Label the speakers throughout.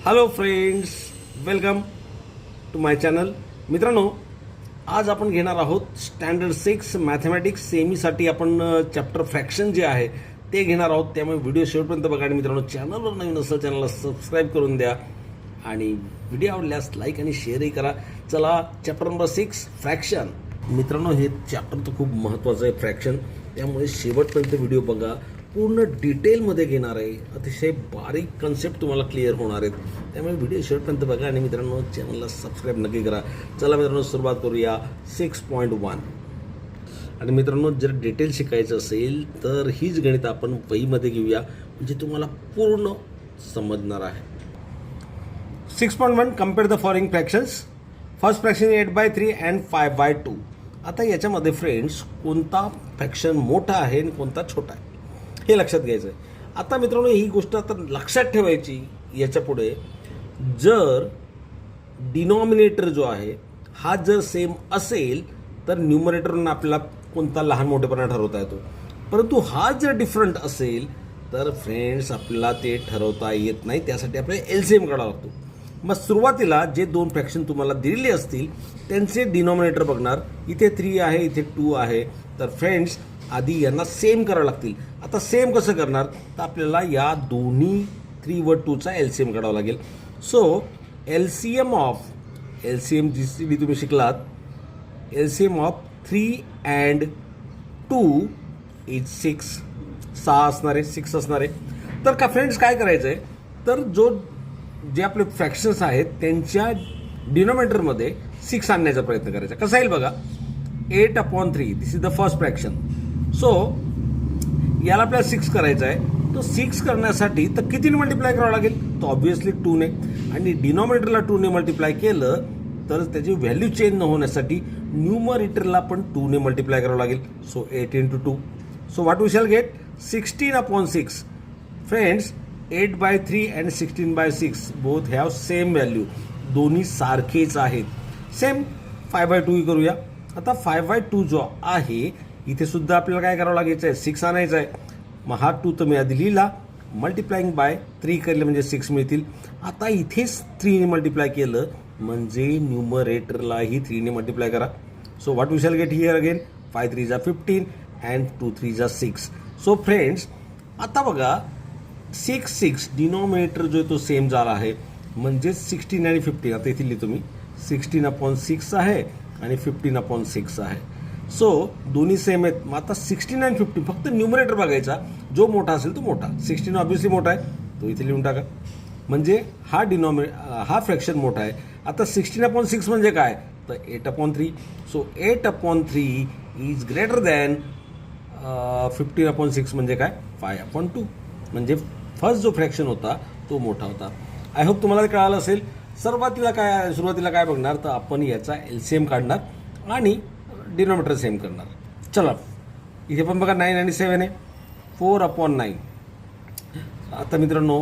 Speaker 1: Hello friends, welcome to my channel. मित्रांनो, आज आपण घेणार आहोत स्टँडर्ड 6 मॅथमॅटिक्स सेमीसाठी आपण चॅप्टर फ्रॅक्शन जे आहे ते घेणार आहोत. त्यामुळे व्हिडिओ शेवटपर्यंत बघा. आणि मित्रांनो, चॅनलवर नवीन असेल चॅनलला सबस्क्राईब करून द्या आणि व्हिडिओ आवडल्यास लाईक आणि शेअरही करा. चला, चॅप्टर नंबर 6 फ्रॅक्शन. मित्रांनो, हे चॅप्टर तर खूप महत्त्वाचं आहे फ्रॅक्शन, त्यामुळे शेवटपर्यंत व्हिडिओ बघा. पूर्ण डिटेलमध्ये घेणार आहे, अतिशय बारीक कन्सेप्ट तुम्हाला क्लिअर होणार आहेत. त्यामुळे व्हिडिओ शेवटपर्यंत बघा आणि मित्रांनो चॅनलला सबस्क्राईब नक्की करा. चला मित्रांनो, सुरुवात करूया 6.1. आणि मित्रांनो, जर डिटेल शिकायचं असेल तर हीच गणित आपण वहीमध्ये घेऊया, म्हणजे तुम्हाला पूर्ण समजणार आहे. 6.1 compare the following fractions. First fraction 8/3 and 5/2. आता याच्यामध्ये फ्रेंड्स कोणता फ्रॅक्शन मोठा आहे आणि कोणता छोटा आहे हे लक्षात घ्यायचं आहे. आता मित्रांनो, ही गोष्ट आता लक्षात ठेवायची. याच्या पुढे जर डिनॉमिनेटर जो आहे हा जर सेम असेल तर न्यूमरेटरनं आपल्याला कोणता लहान मोठेपणा ठरवता येतो. परंतु हा जर डिफरंट असेल तर फ्रेंड्स आपल्याला ते ठरवता येत नाही. त्यासाठी आपल्याला एलसीएम काढावा लागतो. मग सुरुवातीला जे दोन फ्रॅक्शन तुम्हाला दिलेले असतील त्यांचे डिनॉमिनेटर बघणार. इथे 3 आहे, इथे 2 आहे. तर फ्रेंड्स आधी यांना सेम करावं लागतील. आता सेम कसं करणार, तर आपल्याला या दोन्ही 3 व 2चा एलसीएम काढावा लागेल. सो एलसीएम ऑफ जी तुम्ही शिकलात, एलसीएम ऑफ 3 अँड 2 इज 6. 6 असणार आहे, 6 असणार आहे. तर का फ्रेंड्स काय करायचं आहे, तर जे आपले फ्रॅक्शन्स आहेत त्यांच्या डिनॉमिनेटरमध्ये 6 आणण्याचा प्रयत्न करायचा. कसा येईल बघा. 8/3 this is the first fraction. So याला आपल्याला 6 करायचं आहे. तो 6 करण्यासाठी तर कितीने मल्टिप्लाय करावं लागेल, तर ऑब्व्हियसली 2ने. आणि डिनॉमिनेटरला 2ने मल्टिप्लाय केलं तर त्याची व्हॅल्यू चेंज न होण्यासाठी न्यूमरेटरला पण 2ने मल्टिप्लाय करावं लागेल. So 8 × 2. So what we shall get 16/6. Friends 8/3 and 16/6 both have same value. दोन्ही सारखेच आहेत. सेम 5/2 करूया. आता 5/2 जो आहे इथे सुद्धा आपल्याला काय करावं लागायचं आहे, 6 आणायचं आहे. मग हा 2 तर मी आधी लिहिला. मल्टिप्लाइंग बाय 3 केलं म्हणजे 6 मिळतील. आता इथेच 3ने मल्टिप्लाय केलं म्हणजे न्यूमरेटरलाही 3ने मल्टिप्लाय करा. So what we shall get here again 5 3 जा 15 अँड 2 3 जा 6. सो फ्रेंड्स आता बघा 6 डिनॉमिनेटर जो आहे तो सेम झाला आहे, म्हणजे 16 आणि 15. आता इथे लिहितो मी 16/6 आहे आणि 15/6 आहे. सो दोन्ही सेम आहेत. मग आता 16 आणि 15 फक्त न्यूमरेटर बघायचा, जो मोठा असेल तो मोठा. 16 ऑब्व्हियसली मोठा आहे, तो इथे लिहून टाका. म्हणजे हा फ्रॅक्शन मोठा आहे. आता 16/6 म्हणजे काय, तर 8/3. सो 8/3 इज ग्रेटर दॅन 15/6 म्हणजे काय 5/2. म्हणजे फर्स्ट जो फ्रॅक्शन होता तो मोठा होता. आय होप तुम्हाला कळालं असेल. सुरुवातीला काय बघणार, तर आपण याचा एलसीएम काढणार आणि डिनॉमिनेटर सेम करणार. चला, इथे पण बघा 9 आणि 7 आहे. 4/9. आता मित्रांनो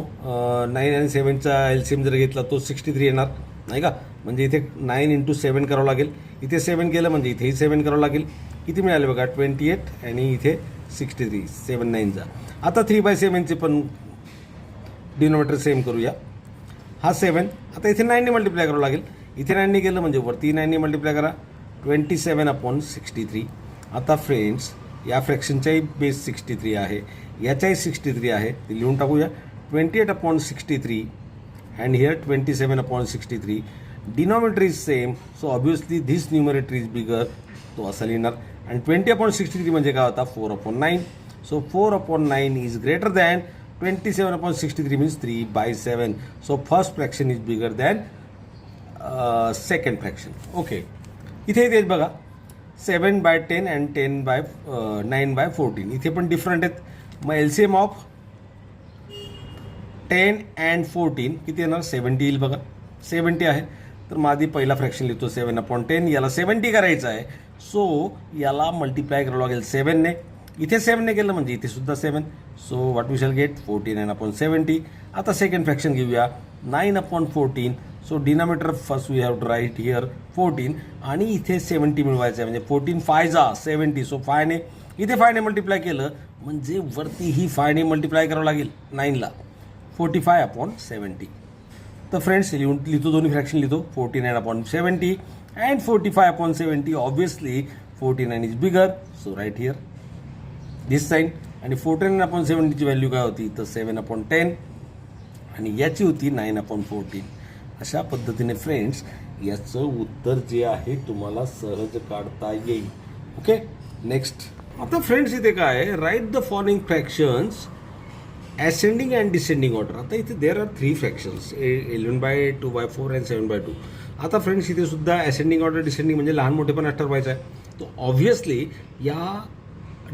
Speaker 1: 9 आणि 7चा एलसीएम जर घेतला तो 63 येणार नाही का. म्हणजे इथे 9 × 7 करावं लागेल. इथे 7 केलं म्हणजे इथेही 7 करावं लागेल. किती मिळाले बघा 28 आणि इथे 63. 7 9 जा. आता 3/7चे पण डिनॉमिनेटर सेम करूया. हा 7. आता इथे 9ने मल्टिप्लाय करावं लागेल. इथे 9ने केलं म्हणजे वरती 9ने मल्टिप्लाय करा. 27/63. आता फ्रेंड्स या फ्रॅक्शनचाही बेस 63 आहे, याचाही 63 आहे. ते लिहून टाकूया. 28/63 and here 27/63. Denominator is same, so obviously this numerator is bigger. तो असा लिहिणार. आणि 20/63 म्हणजे काय होता 4/9. So 4/9 is greater than 27/63 means 3/7. So first fraction is bigger than second fraction. Okay, इथे तेच बघा 7/10 अँड 9/14. इथे पण डिफरंट आहेत. मग एलसीएम ऑफ 10 अँड 14 किती येणार 70 येईल बघा. 70 आहे. तर मग आधी पहिला फ्रॅक्शन लिहितो 7/10. याला 70 करायचं आहे. सो याला मल्टिप्लाय करावं लागेल 7ने. इथे 7ने केलं म्हणजे इथे सुद्धा 7. So what we shall get 49/70. आता सेकंड फ्रॅक्शन घेऊया 9/14. So denominator first we have to write here 14 आणि इथे 70 मिळवायचं आहे. म्हणजे 14 5 जा 70. सो 5ने इथे 5ने मल्टिप्लाय केलं म्हणजे वरतीही 5ने मल्टिप्लाय करावं लागेल 9ला. 45/70. तर फ्रेंड्स लिहितो दोन्ही फ्रॅक्शन लिहितो 49/70 and 45/70. Obviously 49 is bigger, so write here this sign. आणि 49/70ची व्हॅल्यू काय होती तर 7/10 आणि याची होती 9/14. अशा पद्धतीने फ्रेंड्स याचं उत्तर जे आहे तुम्हाला सहज काढता येईल. Okay, next. आता फ्रेंड्स इथे काय आहे, write the following fractions ascending and descending order. आता इथे देर आर 3 फ्रॅक्शन्स 11/2 2/4 अँड 7/2. आता फ्रेंड्स इथे सुद्धा असेंडिंग ऑर्डर डिसेंडिंग म्हणजे लहान मोठेपणा ठरवायचा आहे. तो ऑब्व्हियसली या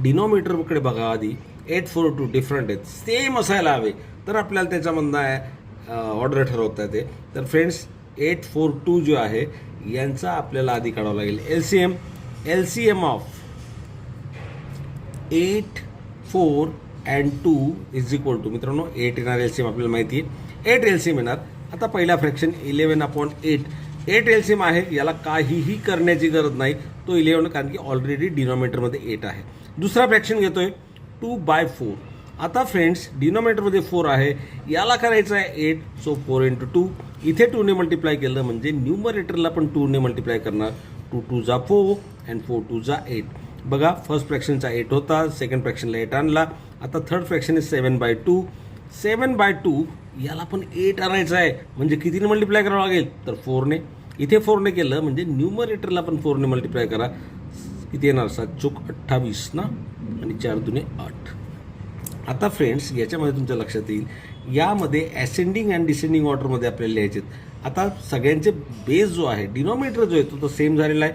Speaker 1: डिनॉमिनेटरकडे बघा आधी. 842 डिफरंट आहेत, सेम असायला हवे तर आपल्याला त्याच्यामधनं ऑर्डर ठरवता येते. तर फ्रेंड्स 842 जो आहे यांचा आपल्याला आधी काढावं लागेल LCM of 8, 4 and 2 is equal to, मित्रांनो 8 येणार एलसीएम आपल्याला माहिती आहे, 8 एलसीएम येणार. आता पहिला फ्रॅक्शन 11/8. 8 एलसीएम आहे, याला काहीही करण्याची गरज नाही, तो 11 कारण की ऑलरेडी डिनॉमिनेटरमध्ये 8 आहे. दुसरा फ्रॅक्शन घेतोय 2/4. आता फ्रेंड्स डिनॉमिनेटरमध्ये 4 आहे, याला करायचं आहे 8, सो 4 × 2. इथे 2ने मल्टिप्लाय केलं म्हणजे न्यूमरेटरला पण 2ने मल्टिप्लाय करणार. 2 2 जा 4 अँड 4 2 जा 8. बघा फर्स्ट फ्रॅक्शनचा 8 होता, सेकंड फ्रॅक्शनला 8 आणला. आता थर्ड फ्रॅक्शन इज 7/2. 7/2 याला पण 8 आणायचं आहे म्हणजे कितीने मल्टिप्लाय करावं लागेल तर 4ने. इथे 4ने केलं म्हणजे न्यूमरेटरला पण 4ने मल्टिप्लाय करा. किती येणार 7 चोक 28 ना आणि 4 दुने 8. आता फ्रेंड्स याच्यामध्ये तुमच्या लक्षात येईल यामध्ये असेंडिंग अँड डिसेंडिंग ऑर्डरमध्ये आपल्याला लिहायचे. आता सगळ्यांचे बेस जो आहे डिनॉमिनेटर जो आहे तो सेम झालेला आहे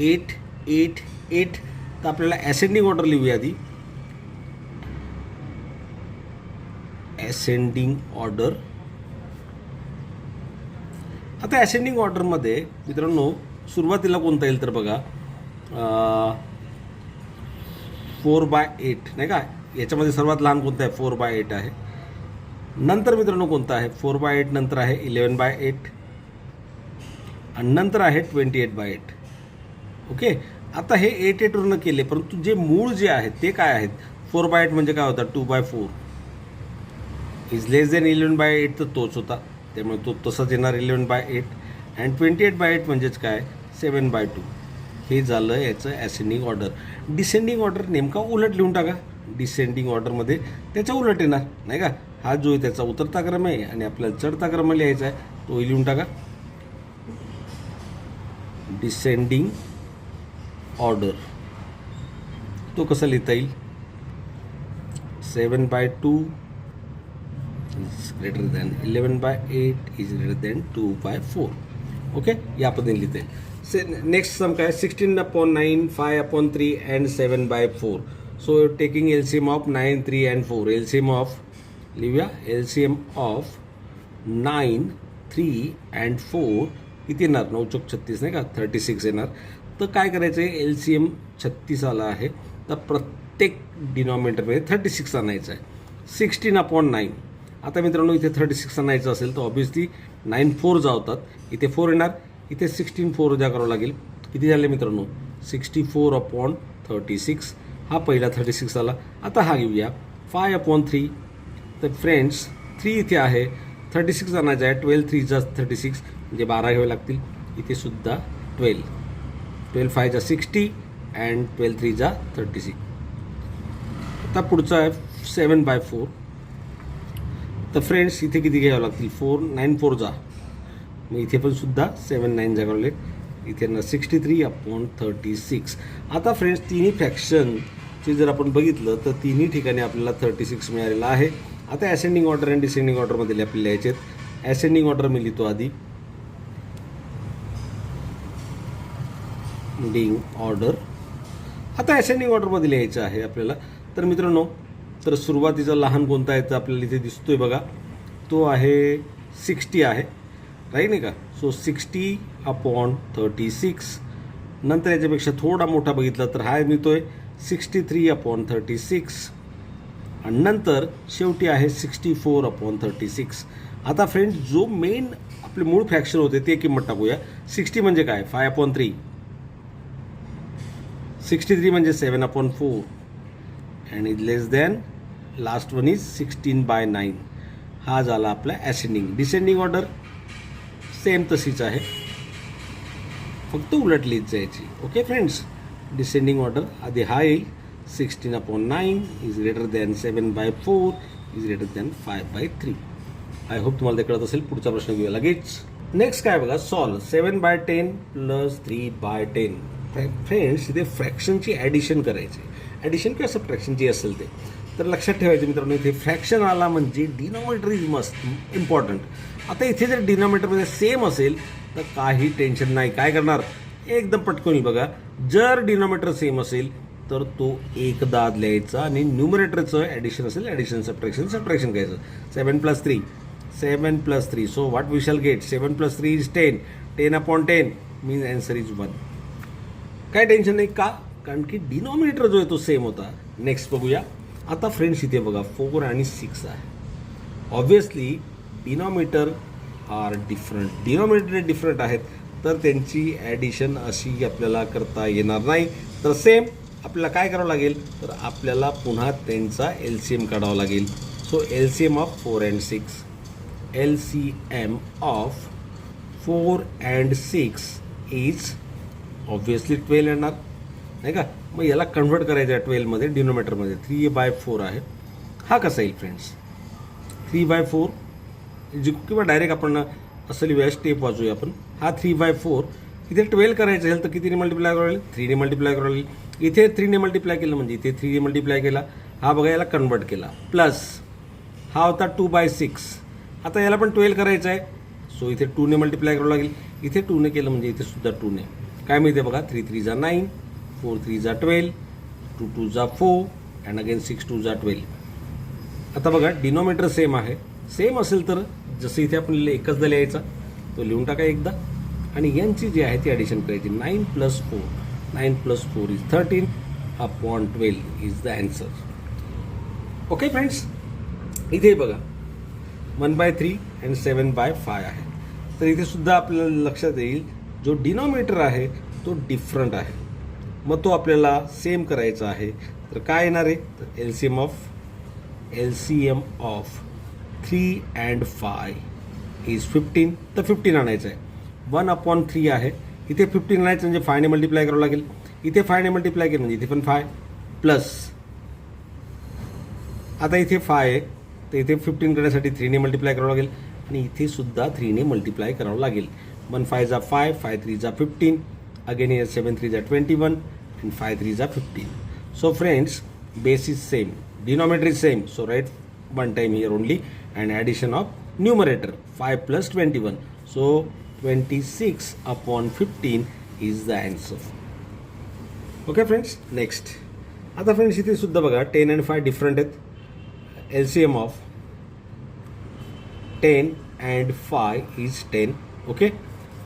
Speaker 1: 8 8 8. तर आपल्याला असेंडिंग ऑर्डर लिहूया आधी. Ascending order. आता असेंडिंग ऑर्डरमध्ये मित्रांनो सुरुवातीला कोणता येईल तर बघा 4/8 नाही का. याच्यामध्ये सर्वात लहान कोणतं आहे 4/8 आहे. नंतर मित्रांनो कोणतं आहे 4/8 नंतर आहे 11/8 आणि नंतर आहे 28/8. ओके, आता हे 8 वरून केले परंतु जे मूळ जे आहेत ते काय आहेत. 4/8 म्हणजे काय होता 2/4 इज लेस दॅन 11/8 तर तोच होता त्यामुळे तो तसाच येणार 11/8 अँड 28/8 म्हणजेच काय 7/2. हे झालं याचं असेंडिंग ऑर्डर. डिसेंडिंग ऑर्डर नेमका उलट लिहून टाका. डिसेंडिंग ऑर्डरमध्ये त्याच्या उलट येणार नाही का. हा जो आहे त्याचा उतरता क्रम आहे आणि आपल्याला चढता क्रम लिहायचा आहे तो लिहून टाका. डिसेंडिंग ऑर्डर तो कसा लिहिता येईल 7/2 is greater than 11/8 is greater than 2/4. Okay, या पद्धतीने लिहिता येईल. नेक्स्ट सम काय 16/9 5/3 and 7/4. So taking LCM of 9 3 and 4. LCM of लिहूया. एलसीएम ऑफ 9 3 अँड 4 किती येणार 9 चोक 36 नाही का 36 येणार. तर काय करायचं आहे एलसीएम 36 आला आहे तर प्रत्येक डिनॉमिनेटरमध्ये 36 आणायचं आहे. 16/9. आता मित्रांनो इथे 36 आणायचं असेल तर ऑब्व्हियसली 9 4 जा होतात. इथे 4 येणार, इथे 16 4 जा करावं लागेल. किती झाले मित्रांनो 64/36. हा पहिला 36 आला. आता हा घेऊया 5/3. तर फ्रेंड्स 3 इथे आहे 36 आणायचं आहे. 12 3 जा 36 म्हणजे 12 घ्यावे लागतील. इथे सुद्धा 12 5 जा 60 अँड 12 3 जा 36. आता पुढचा आहे 7/4. तर फ्रेंड्स इथे किती घ्यावं लागतील 4 9 4 जा मग इथे पण सुद्धा 7 9 जा लागले. इथे ना 63/36. आता फ्रेंड्स तिन्ही फ्रॅक्शनचे जर आपण बघितलं तर तिन्ही ठिकाणी आपल्याला 36 मिळालेलं आहे. आता असेंडिंग ऑर्डर आणि डिसेंडिंग ऑर्डरमध्ये आपल्याला लिहायचे आहेत. असेंडिंग ऑर्डर मी लिहितो आधी. ऑर्डर आता असेंडिंग ऑर्डरमध्ये लिहायचं आहे आपल्याला. तर मित्रांनो तर सुरुवातीचा लहान कोणता आहे तर आपल्याला इथे दिसतोय बघा तो आहे 60 आहे राईट नाही का. सो 60/36. नंतर याच्यापेक्षा थोडा मोठा बघितला तर हा मिळतोय 63/36 आणि नंतर शेवटी आहे 64/36. आता फ्रेंड्स जो मेन आपले मूळ फ्रॅक्शन होते ते किंमत टाकूया. 60 म्हणजे काय 5/3. 63 म्हणजे 7/4 and is less than last one is 16/9. हा झाला आपला ॲसेंडिंग. डिसेंडिंग ऑर्डर सेम तशीच आहे, फक्त उलटलीच जायची. ओके फ्रेंड्स, डिसेंडिंग ऑर्डर आधी हा येईल 16/9 is greater than 7/4 is greater than 5/3. I hope तुम्हाला ते कळत असेल. पुढचा प्रश्न घेऊया लगेच. नेक्स्ट काय बघा, सॉल्व 7/10 प्लस 3/10. फ्रेंड्स इथे फ्रॅक्शनची ॲडिशन करायची, ॲडिशन किंवा सबट्रॅक्शन जे असेल ते. तर लक्षात ठेवायचं मित्रांनो, इथे फ्रॅक्शन आला म्हणजे डिनॉमिनेटर इज मस्ट इम्पॉर्टंट. आता इथे जर डिनॉमिनेटरमध्ये सेम असेल तर काही टेन्शन नाही. काय करणार, एकदम पटकन येईल बघा. जर डिनॉमिनेटर सेम असेल तर तो एकदा लिहायचा आणि न्यूमरेटरचं ॲडिशन असेल ॲडिशन, सबट्रॅक्शन सबट्रॅक्शन करायचं. 7 + 3 so what we shall get, 7 + 3 is 10, 10/10 means answer is 1. काय टेन्शन नाही. का, कारण की डिनॉमिनेटर जो आहे तो सेम होता. नेक्स्ट बघूया. आता फ्रेंड्स इथे बघा 4 आणि 6 आहे. Obviously denominator are different, denominator different आहेत तर त्यांची ॲडिशन अशी आपल्याला करता येणार नाही. तर सेम आपल्याला काय करावं लागेल, तर आपल्याला पुन्हा त्यांचा LCM काढावा लागेल. So LCM of 4 and 6, LCM of 4 and 6 is obviously 12 येणार नाही का. मग याला कन्व्हर्ट करायचं आहे 12मध्ये, डिनोमिनेटरमध्ये 3/4 आहे. हा कसा येईल फ्रेंड्स, 3/4 किंवा डायरेक्ट आपण असं लिहूया, स्टेप वाचूया आपण. हा 3/4 इथे 12 करायचं असेल तर कितीने मल्टिप्लाय करावं लागेल, 3ने मल्टिप्लाय करावं लागेल. इथे 3ने मल्टिप्लाय केलं म्हणजे इथे 3ने मल्टिप्लाय केला. हा बघा याला कन्वर्ट केला. प्लस हा होता 2/6. आता याला पण 12 करायचं आहे, सो इथे 2ने मल्टिप्लाय करावं लागेल. इथे 2ने केलं म्हणजे इथे सुद्धा 2ने. काय मिळते बघा, 3 3 जा 9, 4 3 जा 12, 2 2 जा 4 अँड अगेन 6 2 जा 12. आता बघा डिनॉमिनेटर सेम आहे. सेम असेल तर जसं इथे आपण एकचदा लिहायचा, तो लिहून टाका एकदा. आणि यांची जी आहे ती ॲडिशन करायची. 9 + 4, 9 + 4 is 13/12 is the answer. Okay friends, इथे बघा 1/3 अँड 7/5 आहे. तर इथे सुद्धा आपल्याला लक्षात येईल जो डिनॉमिनेटर आहे तो डिफरंट आहे, मग तो आपल्याला सेम करायचा आहे. तर काय येणार आहे, तर LCM ऑफ 3 and 5 इज 15. तर 15 आणायचं आहे. 1/3 आहे. इथे 15 आणायचं म्हणजे 5ने मल्टिप्लाय करावं लागेल. इथे 5ने मल्टिप्लाय केलं म्हणजे इथे पण 5 प्लस आता इथे 5 आहे तर इथे 15 करण्यासाठी 3ने मल्टिप्लाय करावं लागेल आणि इथे सुद्धा 3ने मल्टिप्लाय करावं लागेल. 1 5 जा 5, 5 3 जा 15, अगेन here 7 3 जा 21 and 5 3 जा 15. So friends, base is same, denominator is same, so write one time here only and addition of numerator 5 plus 21, so 26/15 is the answer. Okay friends, next. आता फ्रेंड्स इथे सुद्धा बघा 10 and 5 डिफरंट आहेत. LCM of 10 and 5 is 10. Okay.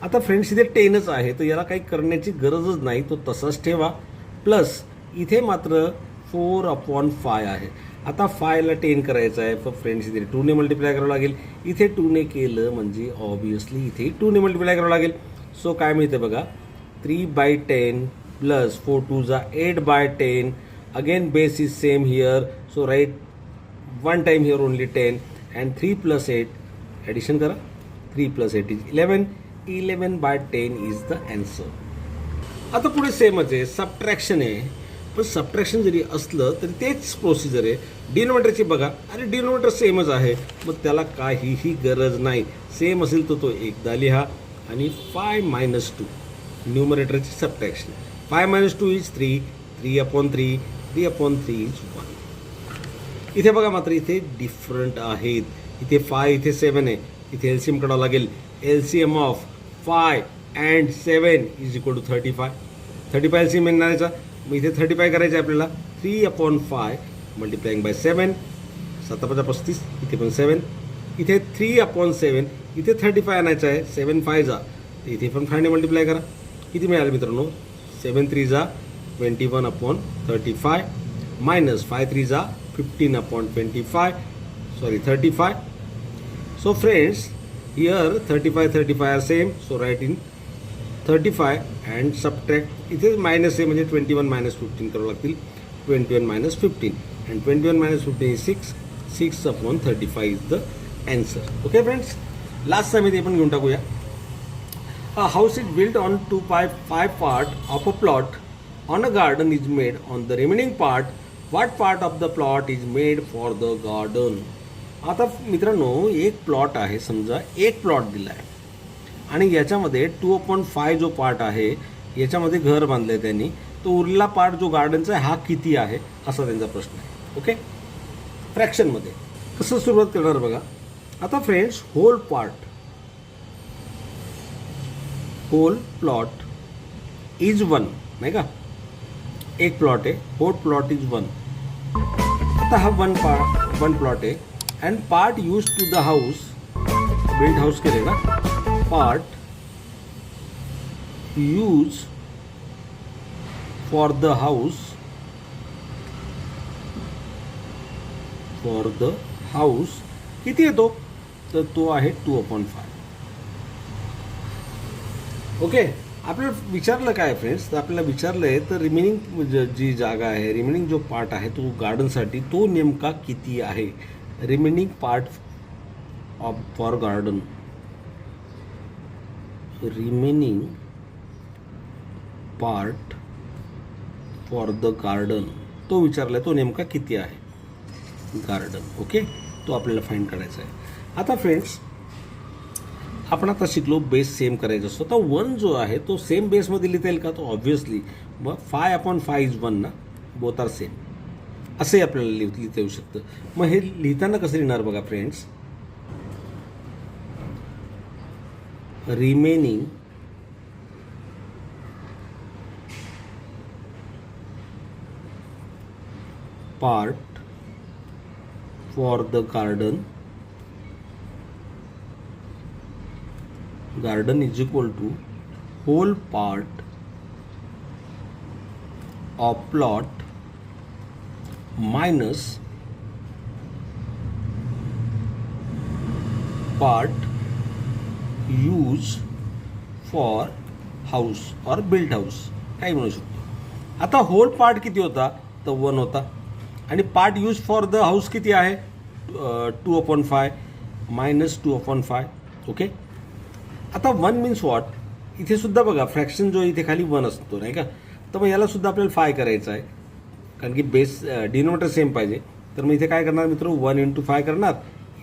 Speaker 1: आता friends इथे 10च आहे तर याला काही करण्याची गरजच नाही, तो तसाच ठेवा. प्लस इथे मात्र 4/5 आहे. आता 5ला 10 करायचं आहे तर फ्रेंड्स इथे 2ने मल्टिप्लाय करावं लागेल. इथे 2ने केलं म्हणजे ऑब्वियसली इथे 2ने मल्टिप्लाय करावं लागेल. सो काय मिळते बघा, 3/10 प्लस 4 2 जा 8/10. Again base is same here, so write one time here only 10 and 3 plus 8 addition करा. 3 plus 8 is 11. 11/10 is the answer. आता पुढे सेमच आहे, सबट्रॅक्शन आहे. पण सबट्रॅक्शन जरी असलं तरी तेच प्रोसिजर आहे. डिनोमिनेटरची बघा, अरे डिनोमिनेटर सेमच आहे मग त्याला काहीही गरज नाही. सेम असेल तर तो एकदा लिहा आणि 5 - 2 न्यूमरेटरची सबट्रॅक्शन. 5 - 2 is 3, 3/3, 3/3 is 1. इथे बघा मात्र इथे डिफरंट आहेत. इथे 5 इथे 7 आहे. इथे LCM काढावं लागेल. LCM of 5 and 7 is equal to 35. 35 LCM येणारायचा, मग इथे 35 करायचं आहे आपल्याला. 3/5 मल्टिप्लाइंग बाय 7, 7 × 35, इथे पण 7. इथे 3/7, इथे 35 आणायचं आहे. 7 5 जा, इथे पण 5ने मल्टिप्लाय करा. किती मिळालं मित्रांनो, 7 3 जा 21/35 मायनस 5 3 जा 15/25, sorry 35. So friends, here 35 are same, so write in 35 and subtract. इथे मायनस आहे म्हणजे 21 - 15 करावं लागतील. 21 - 15 and 21 - 15 is 6. 6/35 is the answer. Okay friends, last आहे ते पण घेऊन टाकूया. अ house is built on 2/5 part of a plot on a garden is made on the remaining part. What part of the plot is made for the garden. आता मित्रांनो, एक plot आहे, समजा एक प्लॉट दिला आहे आणि याच्यामध्ये 2/5 जो पार्ट आहे याच्यामध्ये घर बांधलं आहे त्यांनी, तो उरलेला पार्ट जो गार्डनचा आहे हा किती आहे असा त्यांचा प्रश्न आहे. ओके, फ्रॅक्शनमध्ये कसं सुरुवात करणार बघा. आता फ्रेंड्स, होल प्लॉट इज 1 नाही का, एक प्लॉट आहे, होल प्लॉट इज 1. आता हा वन प्लॉट आहे and part use to the house, build house केले ना, part use for the house किती येतो, तर तो आहे 2/5. ओके, आपल्याला विचारलं काय फ्रेंड्स, तर आपल्याला विचारलं आहे तर रिमेनिंग जी जागा आहे, रिमेनिंग जो पार्ट आहे तो गार्डनसाठी तो नेमका किती आहे. Remaining part for garden, remaining part for the garden तो विचारला आहे, तो नेमका किती आहे गार्डन. ओके, तो आपल्याला फाइंड करायचा आहे. आता फ्रेंड्स, आपण आता शिकलो बेस सेम करायचा असतो. तर 1 जो आहे तो सेम बेसमध्ये लिहिता येईल का, तो ऑब्व्हियसली मग 5/5 इज 1 ना, बोथ आर सेम, असंही आपल्याला लिहिता येऊ शकतं. मग हे लिहिताना कसं लिहिणार बघा friends, remaining part for the garden is equal to whole part of plot minus part used for house or built house, काही म्हणू शकतो. आता होल पार्ट किती होता, तर 1 होता आणि part use for the house किती आहे, 2/5 मायनस 2/5. ओके, आता 1 मीन्स वॉट, इथे सुद्धा बघा फ्रॅक्शन जो इथे खाली 1 असतो नाही का, तर मग याला सुद्धा आपल्याला 5 करायचं आहे कारण की बेस डिनोमिनेटर सेम पाहिजे. तर मग इथे काय करणार मित्र, 1 × 5 करणार,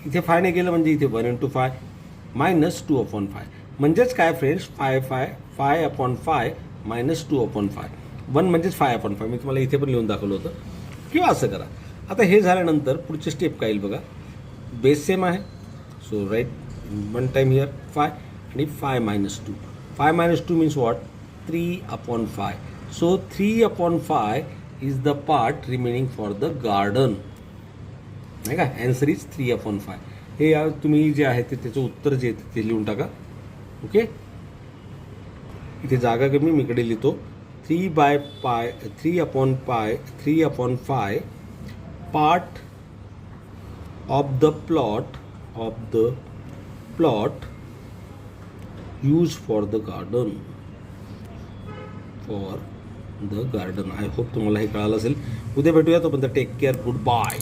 Speaker 1: इथे 5 ने गेलं म्हणजे इथे 1 × 5 मायनस 2/5. म्हणजेच काय फ्रेंड्स, 5/5 मायनस 2/5. 1 म्हणजेच 5/5. मी तुम्हाला इथे पण लिहून दाखवलं होतं, किंवा असं करा. आता हे झाल्यानंतर पुढचे स्टेप काय येईल बघा, बेस सेम आहे, सो राईट 1 टाइम हिअर 5 आणि 5 - 2. 5 - 2 means what, 3/5. So 3/5 is the part remaining for the garden नाही का. Answer is 3/5. हे तुम्ही जे आहे ते त्याचं उत्तर जे ते लिहून टाका. ओके, इथे जागा कमी, मी इकडे लिहितो 3/5 part of the plot use for the garden. I hope तुम्हाला हे कळालं असेल. उद्या भेटूया, तोपर्यंत टेक केअर, गुड बाय.